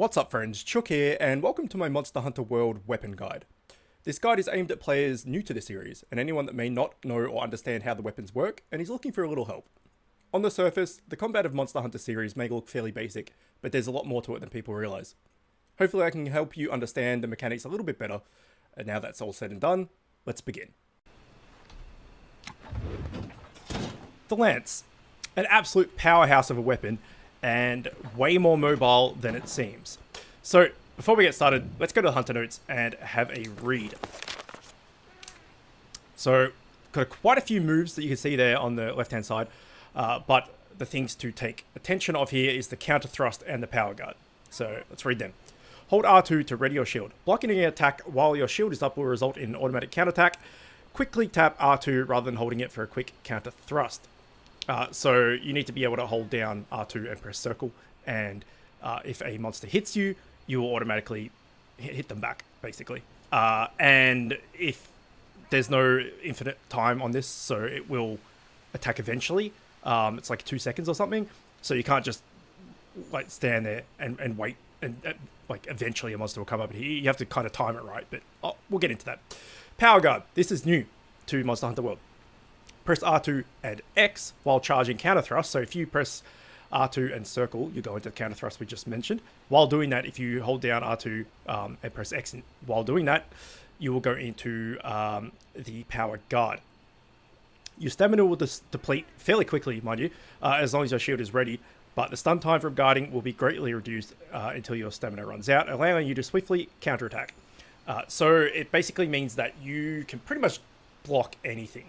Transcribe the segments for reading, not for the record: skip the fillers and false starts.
What's up friends, Chook here, and welcome to my Monster Hunter World weapon guide. This guide is aimed at players new to the series, and anyone that may not know or understand how the weapons work, and is looking for a little help. On the surface, the combat of Monster Hunter series may look fairly basic, but there's a lot more to it than people realise. Hopefully I can help you understand the mechanics a little bit better, and now that's all said and done, let's begin. The Lance, an absolute powerhouse of a weapon, and way more mobile than it seems. So, before we get started, let's go to the Hunter Notes and have a read. So, got quite a few moves that you can see there on the left-hand side, but the things to take attention of here is the counter thrust and the power guard. So, let's read them. Hold R2 to ready your shield. Blocking an attack while your shield is up will result in an automatic counterattack. Quickly tap R2 rather than holding it for a quick counter thrust. So you need to be able to hold down R2 and press circle, and if a monster hits you, you will automatically hit them back, basically. And if there's no infinite time on this, so it will attack eventually. It's like 2 seconds or something, so you can't just like stand there and wait, and like eventually a monster will come up and hit you. You have to kind of time it right, but we'll get into that. Power guard. This is new to Monster Hunter World. Press R2 and X while charging counter thrust. So if you press R2 and circle, you go into the counter thrust we just mentioned. While doing that, if you hold down R2 and press X while doing that, you will go into the power guard. Your stamina will deplete fairly quickly, mind you, as long as your shield is ready. But the stun time from guarding will be greatly reduced until your stamina runs out, allowing you to swiftly counterattack. So it basically means that you can pretty much block anything.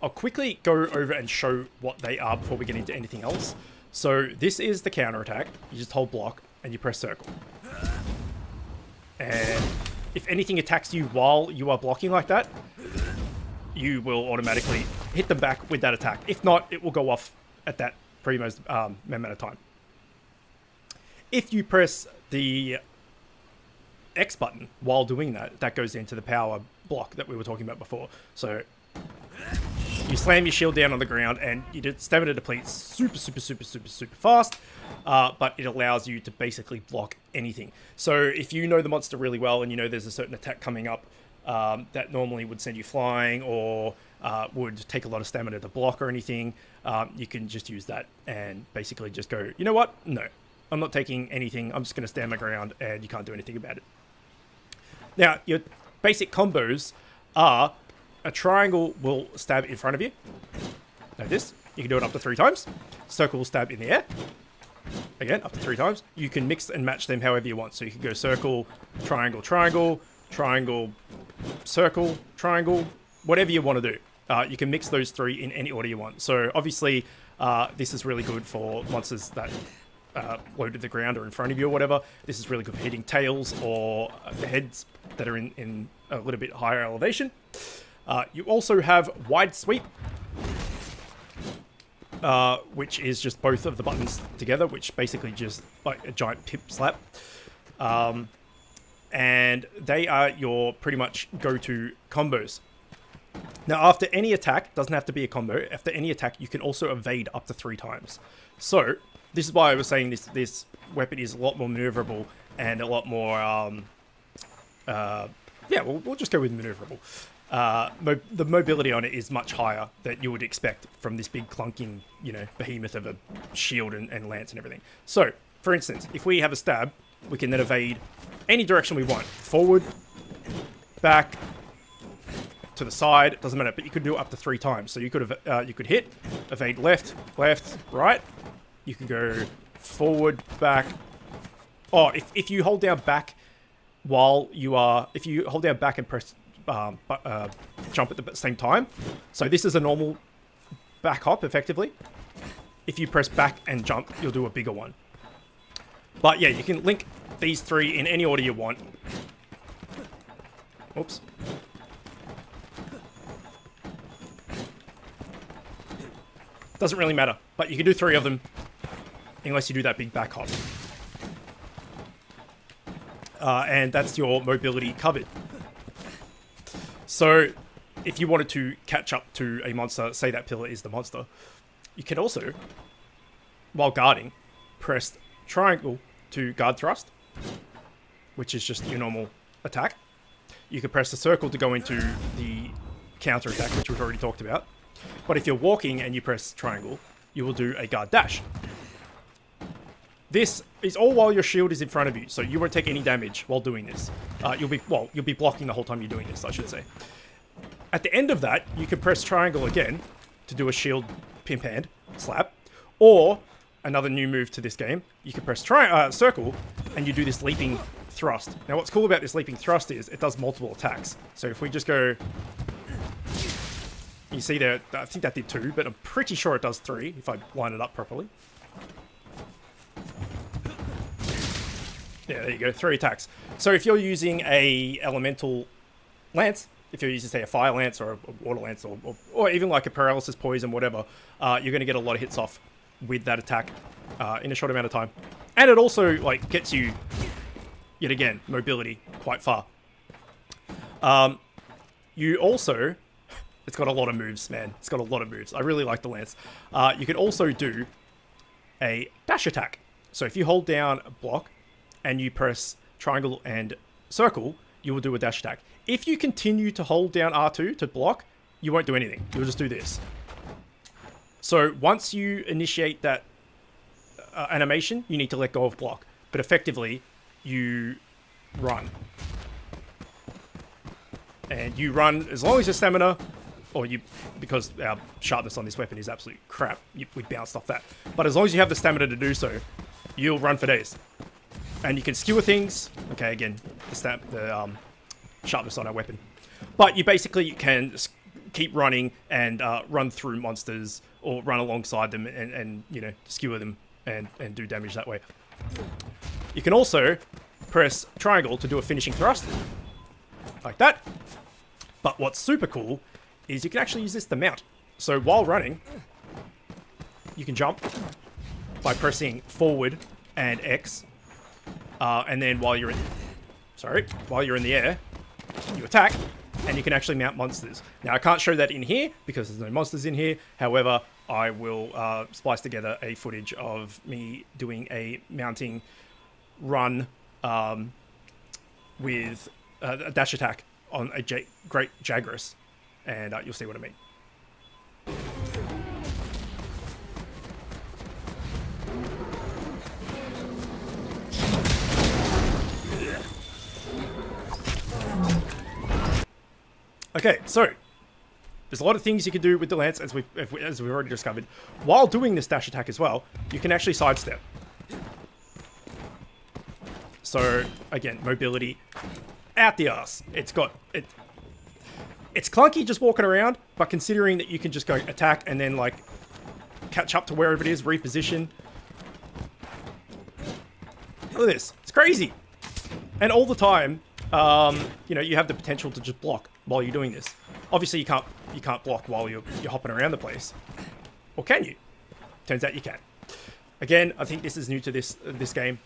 I'll quickly go over and show what they are before we get into anything else. So this is the counterattack. You just hold block and you press circle. And if anything attacks you while you are blocking like that, you will automatically hit them back with that attack. If not, it will go off at that primo's amount of time. If you press the X button while doing that, that goes into the power block that we were talking about before. So you slam your shield down on the ground and your stamina depletes super fast, but it allows you to basically block anything. So if you know the monster really well and you know there's a certain attack coming up that normally would send you flying or would take a lot of stamina to block or anything, you can just use that and basically just go, you know what? No, I'm not taking anything. I'm just going to stand my ground and you can't do anything about it. Now, your basic combos are a triangle will stab in front of you. Like this. You can do it up to 3 times. Circle will stab in the air. Again, up to 3 times. You can mix and match them however you want. So you can go circle, triangle, triangle, triangle, circle, triangle, whatever you want to do. You can mix those 3 in any order you want. So obviously, this is really good for monsters that low to the ground or in front of you or whatever. This is really good for hitting tails or the heads that are in a little bit higher elevation. You also have wide sweep, which is just both of the buttons together, which basically just like a giant pip slap. And they are your pretty much go-to combos. Now, after any attack, doesn't have to be a combo, after any attack, you can also evade up to 3 times. So, this is why I was saying this weapon is a lot more maneuverable and a lot more, yeah, we'll just go with maneuverable. The mobility on it is much higher than you would expect from this big clunking, you know, behemoth of a shield and lance and everything. So, for instance, if we have a stab, we can then evade any direction we want. Forward, back, to the side, doesn't matter, but you could do it up to 3 times. So you could hit, evade left, right. You can go forward, back. Oh, if you hold down back while you are, if you hold down back and press jump at the same time. So this is a normal back hop, effectively. If you press back and jump, you'll do a bigger one. But yeah, you can link these 3 in any order you want. Oops. Doesn't really matter, but you can do 3 of them unless you do that big back hop. And that's your mobility covered. So, if you wanted to catch up to a monster, say that pillar is the monster, you can also, while guarding, press triangle to guard thrust, which is just your normal attack. You can press the circle to go into the counter attack, which we've already talked about. But if you're walking and you press triangle, you will do a guard dash. This is all while your shield is in front of you, so you won't take any damage while doing this. You'll be blocking the whole time you're doing this, I should say. At the end of that, you can press triangle again to do a shield pimp hand slap, or another new move to this game. You can press circle, and you do this leaping thrust. Now, what's cool about this leaping thrust is it does multiple attacks. So if we just go, you see there, I think that did 2, but I'm pretty sure it does 3 if I line it up properly. Yeah, there you go, 3 attacks. So if you're using a elemental lance, if you're using, say, a fire lance or a water lance, or even like a paralysis poison, whatever, you're going to get a lot of hits off with that attack in a short amount of time. And it also like gets you, yet again, mobility quite far. You also, it's got a lot of moves, man. It's got a lot of moves. I really like the lance. You can also do a dash attack. So if you hold down block and you press triangle and circle, you will do a dash attack. If you continue to hold down R2 to block, you won't do anything. You'll just do this. So once you initiate that animation, you need to let go of block. But effectively, you run. And you run as long as your stamina, or you, because our sharpness on this weapon is absolute crap, we bounced off that. But as long as you have the stamina to do so, you'll run for days. And you can skewer things. Okay, again, the sharpness on our weapon. But you basically can keep running and run through monsters or run alongside them and you know, skewer them and do damage that way. You can also press triangle to do a finishing thrust, like that. But what's super cool is you can actually use this to mount. So while running, you can jump by pressing forward and X. And then while you're in the air, you attack, and you can actually mount monsters. Now, I can't show that in here because there's no monsters in here. However, I will splice together a footage of me doing a mounting run with a dash attack on a great Jagras, and you'll see what I mean. Okay, so there's a lot of things you can do with the lance, as we've already discovered. While doing this dash attack as well, you can actually sidestep. So again, mobility out the ass. It's clunky just walking around, but considering that you can just go attack and then like catch up to wherever it is, reposition. Look at this. It's crazy. And all the time, you know, you have the potential to just block while you're doing this. Obviously, you can't block while you're hopping around the place. Or can you? Turns out you can. Again, I think this is new to this game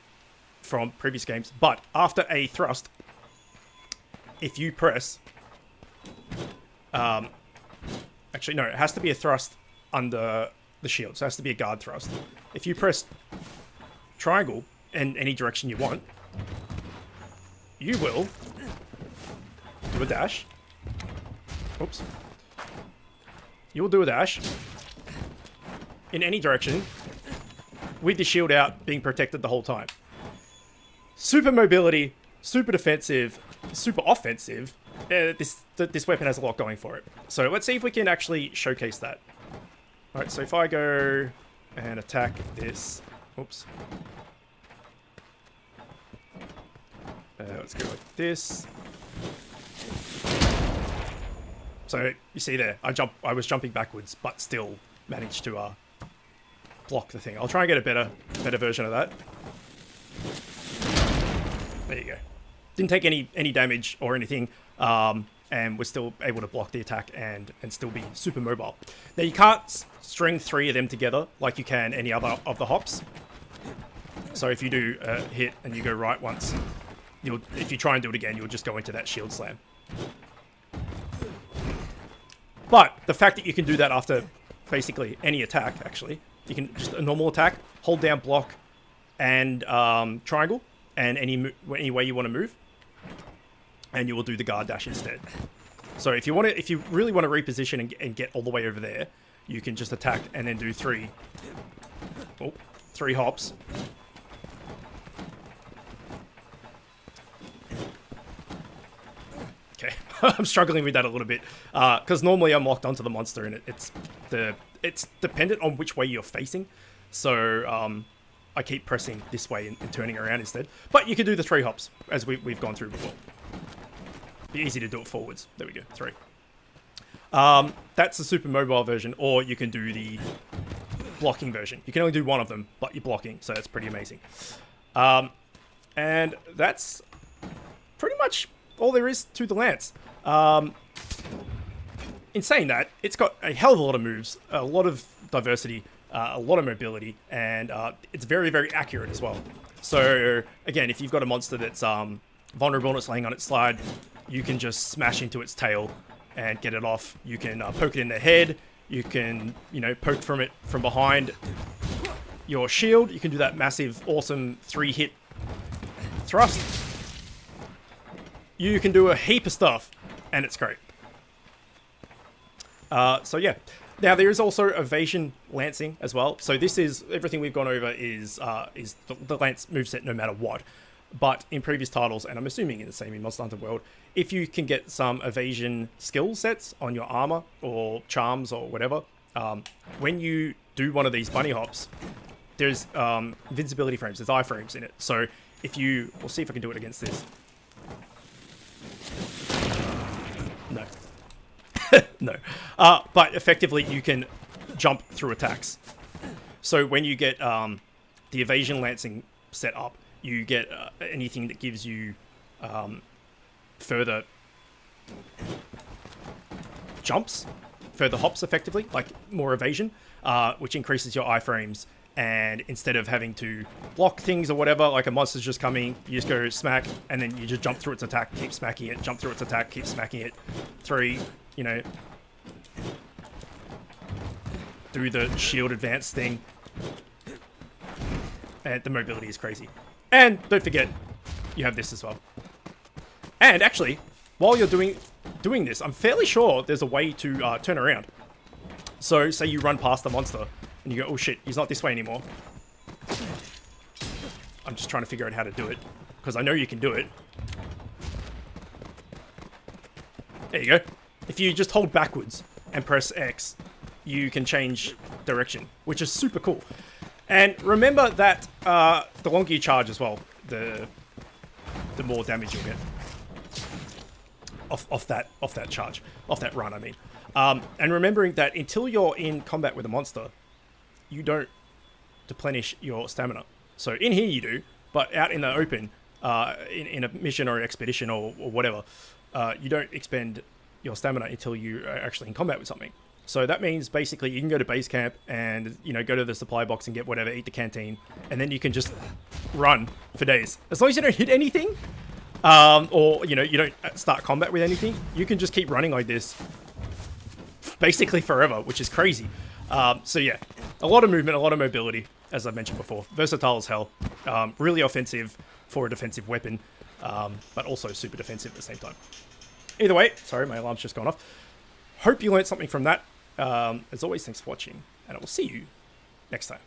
from previous games. But after a thrust, if you press... actually, no, it has to be a thrust under the shield. So it has to be a guard thrust. If you press triangle in any direction you want, you will do a dash. Oops. You will do a dash in any direction with the shield out, being protected the whole time. Super mobility, super defensive, super offensive. This weapon has a lot going for it. So let's see if we can actually showcase that. Alright, so if I go and attack this... Oops. Let's go like this. So you see there, I was jumping backwards, but still managed to block the thing. I'll try and get a better version of that. There you go. Didn't take any damage or anything, and was still able to block the attack and still be super mobile. Now you can't string 3 of them together like you can any other of the hops. So if you do a hit and you go right once, if you try and do it again, you'll just go into that shield slam. But the fact that you can do that after basically any attack, actually, you can just a normal attack, hold down block, and triangle, and any way you want to move, and you will do the guard dash instead. So if you really want to reposition and get all the way over there, you can just attack and then do three hops. Okay, I'm struggling with that a little bit because normally I'm locked onto the monster and it's dependent on which way you're facing. So I keep pressing this way and turning around instead. But you can do the 3 hops as we've gone through before. Be easy to do it forwards. There we go, 3. That's the super mobile version, or you can do the blocking version. You can only do one of them, but you're blocking, so that's pretty amazing. And that's pretty much all there is to the lance. In saying that, it's got a hell of a lot of moves, a lot of diversity, a lot of mobility, and it's very, very accurate as well. So again, if you've got a monster that's vulnerable and it's laying on its side, you can just smash into its tail and get it off. You can poke it in the head. You can, poke from it from behind your shield. You can do that massive, awesome 3-hit thrust. You can do a heap of stuff, and it's great. So yeah. Now there is also evasion lancing as well. So this is everything we've gone over is the lance moveset no matter what. But in previous titles, and I'm assuming in the same in Monster Hunter World, if you can get some evasion skill sets on your armor or charms or whatever, when you do one of these bunny hops, there's invincibility frames, there's iframes in it. So if we'll see if I can do it against this. No. No. But effectively you can jump through attacks. So when you get the evasion lancing set up, you get anything that gives you further jumps, further hops effectively, like more evasion, which increases your iframes. And instead of having to block things or whatever, like a monster's just coming, you just go smack, and then you just jump through its attack, keep smacking it, jump through its attack, keep smacking it. 3, do the shield advance thing. And the mobility is crazy. And don't forget, you have this as well. And actually, while you're doing this, I'm fairly sure there's a way to turn around. So say you run past the monster and you go, oh shit, he's not this way anymore. I'm just trying to figure out how to do it because I know you can do it. There you go. If you just hold backwards and press X, you can change direction, which is super cool. And remember that the longer you charge as well, the more damage you'll get off that charge, off that run. I mean, and remembering that until you're in combat with a monster, you don't deplenish your stamina. So in here you do, but out in the open, in a mission or expedition or whatever, you don't expend your stamina until you are actually in combat with something. So that means basically you can go to base camp and, go to the supply box and get whatever, eat the canteen, and then you can just run for days. As long as you don't hit anything, or, you don't start combat with anything, you can just keep running like this basically forever, which is crazy. So yeah, a lot of movement, a lot of mobility, as I mentioned before. Versatile as hell. Really offensive for a defensive weapon, but also super defensive at the same time. Either way, sorry, my alarm's just gone off. Hope you learned something from that. As always, thanks for watching, and I will see you next time.